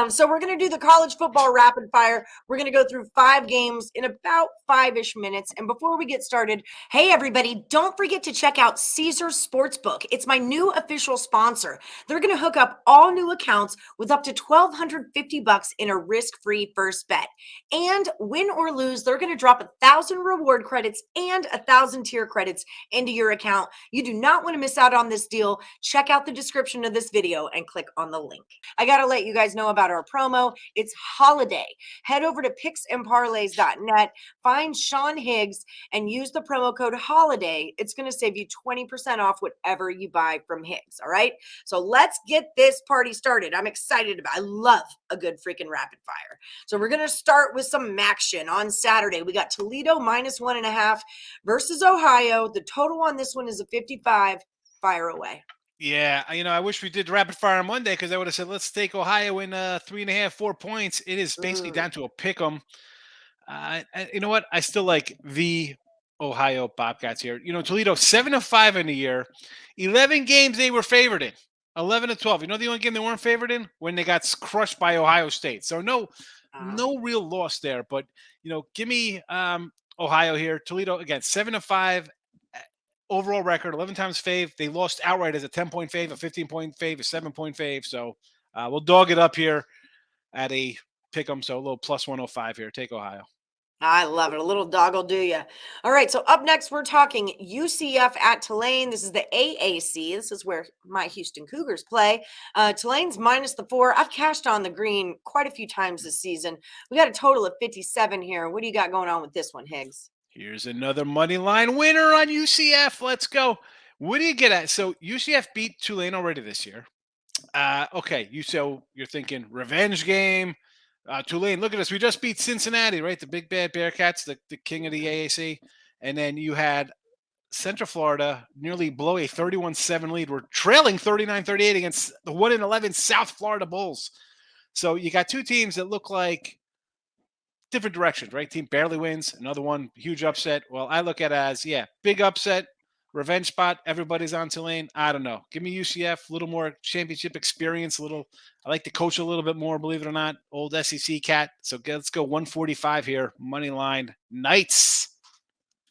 So we're going to do the college football rapid fire. We're going to go through 5 games in about 5-ish minutes. And before we get started, hey, everybody, don't forget to check out Caesars Sportsbook. It's my new official sponsor. They're going to hook up all new accounts with up to $1,250 in a risk-free first bet. And win or lose, they're going to drop 1,000 reward credits and 1,000 tier credits into your account. You do not want to miss out on this deal. Check out the description of this video and click on the link. I got to let you guys know about our promo. It's holiday. Head over to picksandparlays.net, find Sean Higgs, and use the promo code HOLIDAY. It's going to save you 20% off whatever you buy from Higgs, all right? So let's get this party started. I'm excited about it. I love a good freaking rapid fire. So we're going to start with some action on Saturday. We got Toledo -1.5 versus Ohio. The total on this one is a 55. Fire away. Yeah, I wish we did rapid fire on Monday because I would have said let's take Ohio in 3.5, 4 points. It is basically down to a pick 'em. You know what? I still like the Ohio Bobcats here. Toledo 7-5 in the year, 11 games they were favored in, 11-12. The only game they weren't favored in when they got crushed by Ohio State. So no real loss there. But give me Ohio here. Toledo again 7-5. Overall record, 11 times fave. They lost outright as a 10-point fave, a 15-point fave, a 7-point fave. So we'll dog it up here at a pick 'em. So a little plus 105 here. Take Ohio. I love it. A little dog will do you. All right. So up next, we're talking UCF at Tulane. This is the AAC. This is where my Houston Cougars play. Tulane's -4. I've cashed on the green quite a few times this season. We got a total of 57 here. What do you got going on with this one, Higgs? Here's another money line winner on UCF. Let's go. What do you get at? So UCF beat Tulane already this year. Okay, you're thinking revenge game. Tulane, look at us. We just beat Cincinnati, right? The big bad Bearcats, the king of the AAC. And then you had Central Florida nearly blow a 31-7 lead. We're trailing 39-38 against the 1-11 South Florida Bulls. So you got two teams that look like different directions, right? Team barely wins. Another one, huge upset. Well, I look at it as, big upset, revenge spot. Everybody's on Tulane. I don't know. Give me UCF, a little more championship experience. I like to coach a little bit more, believe it or not. Old SEC cat. So let's go 145 here. Money line Knights.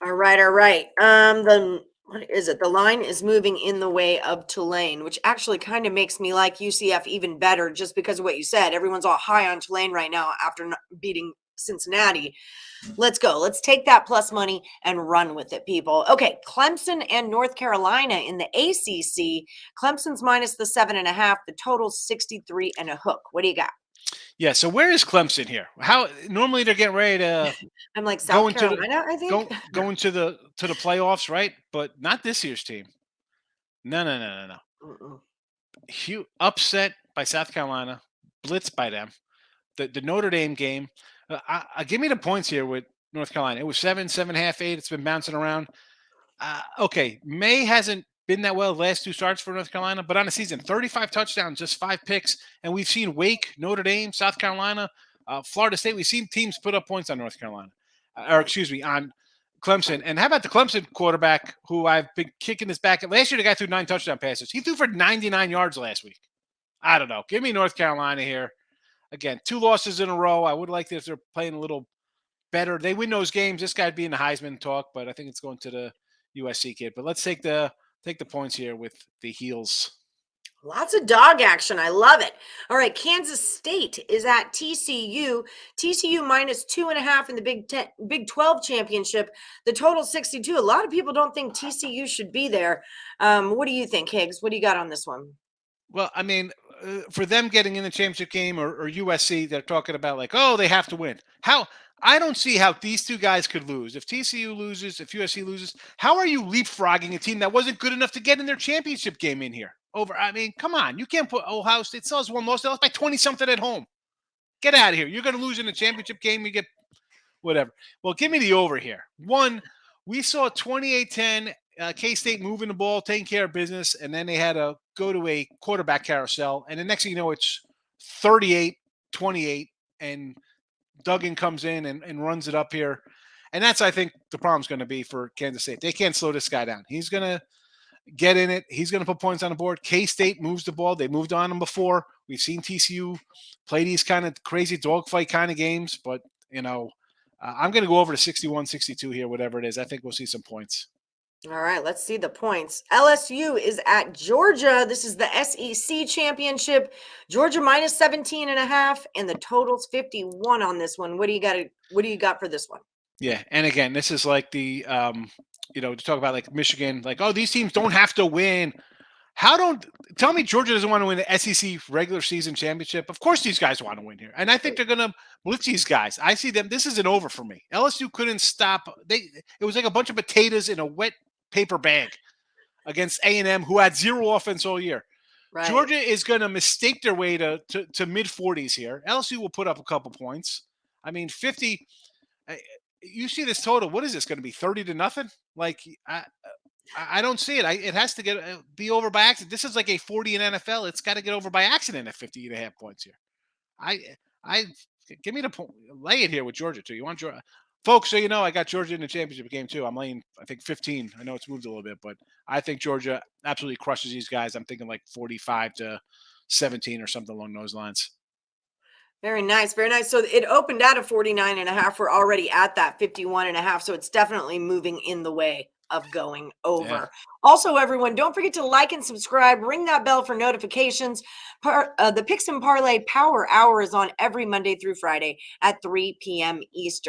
All right. What is it? The line is moving in the way of Tulane, which actually kind of makes me like UCF even better just because of what you said. Everyone's all high on Tulane right now after beating Cincinnati. Let's go. Let's take that plus money and run with it, people. Okay, Clemson and North Carolina in the ACC. Clemson's -7.5. The total's 63 and a hook. What do you got? Yeah, so where is Clemson here? How normally they're getting ready to I'm like South Carolina, I think. Going to the playoffs, right? But not this year's team. No. Huge upset by South Carolina, blitzed by them. The Notre Dame game. Give me the points here with North Carolina. It was 7.5, 8. It's been bouncing around. Okay, May hasn't been that well the last 2 starts for North Carolina, but on the season, 35 touchdowns, just 5 picks. And we've seen Wake, Notre Dame, South Carolina, Florida State. We've seen teams put up points on North Carolina, on Clemson. And how about the Clemson quarterback who I've been kicking this back at? Last year, the guy threw 9 touchdown passes. He threw for 99 yards last week. I don't know. Give me North Carolina here. Again, 2 losses in a row. I would like this if they're playing a little better. They win those games. This guy'd be in the Heisman talk, but I think it's going to the USC kid. But let's take the points here with the heels. Lots of dog action. I love it. All right, Kansas State is at TCU. TCU -2.5 in the Big 12 championship. The total 62. A lot of people don't think TCU should be there. What do you think, Higgs? What do you got on this one? Well, I mean, for them getting in the championship game or USC, they're talking about like, oh, they have to win. I don't see how these two guys could lose. If TCU loses, if USC loses, how are you leapfrogging a team that wasn't good enough to get in their championship game in here? I mean, come on. You can't put Ohio State still has 1 loss. They lost by 20-something at home. Get out of here. You're going to lose in the championship game. You get whatever. Well, give me the over here. One, we saw 28-10. K-State moving the ball, taking care of business, and then they had to go to a quarterback carousel. And the next thing you know, it's 38-28, and Duggan comes in and runs it up here. And that's, I think, the problem's going to be for Kansas State. They can't slow this guy down. He's going to get in it. He's going to put points on the board. K-State moves the ball. They moved on him before. We've seen TCU play these kind of crazy dogfight kind of games, but I'm going to go over to 61-62 here, whatever it is. I think we'll see some points. All right, let's see the points. LSU is at Georgia. This is the SEC championship. Georgia minus 17.5, and the total's 51 on this one. What do you got for this one? Yeah, and again, this is like the to talk about like Michigan, like, oh, these teams don't have to win. Tell me Georgia doesn't want to win the SEC regular season championship? Of course these guys want to win here. And I think they're going to blitz these guys. I see them. This isn't over for me. LSU couldn't stop. It was like a bunch of potatoes in a wet paper bag against A&M, who had zero offense all year. Right. Georgia is going to mistake their way to mid-40s here. LSU will put up a couple points. I mean, 50 you see this total. What is this going to be, 30-0? Like, I don't see it. It has to be over by accident. This is like a 40 in NFL. It's got to get over by accident at 50.5 points here. I give me the point. Lay it here with Georgia too. You want Georgia, folks? So I got Georgia in the championship game too. I'm laying, I think 15. I know it's moved a little bit, but I think Georgia absolutely crushes these guys. I'm thinking like 45-17 or something along those lines. Very nice. Very nice. So it opened at a 49.5. We're already at that 51.5. So it's definitely moving in the way of going over. Yeah. Also, everyone, don't forget to like and subscribe. Ring that bell for notifications. The Picks and Parlay Power Hour is on every Monday through Friday at 3 p.m. Eastern.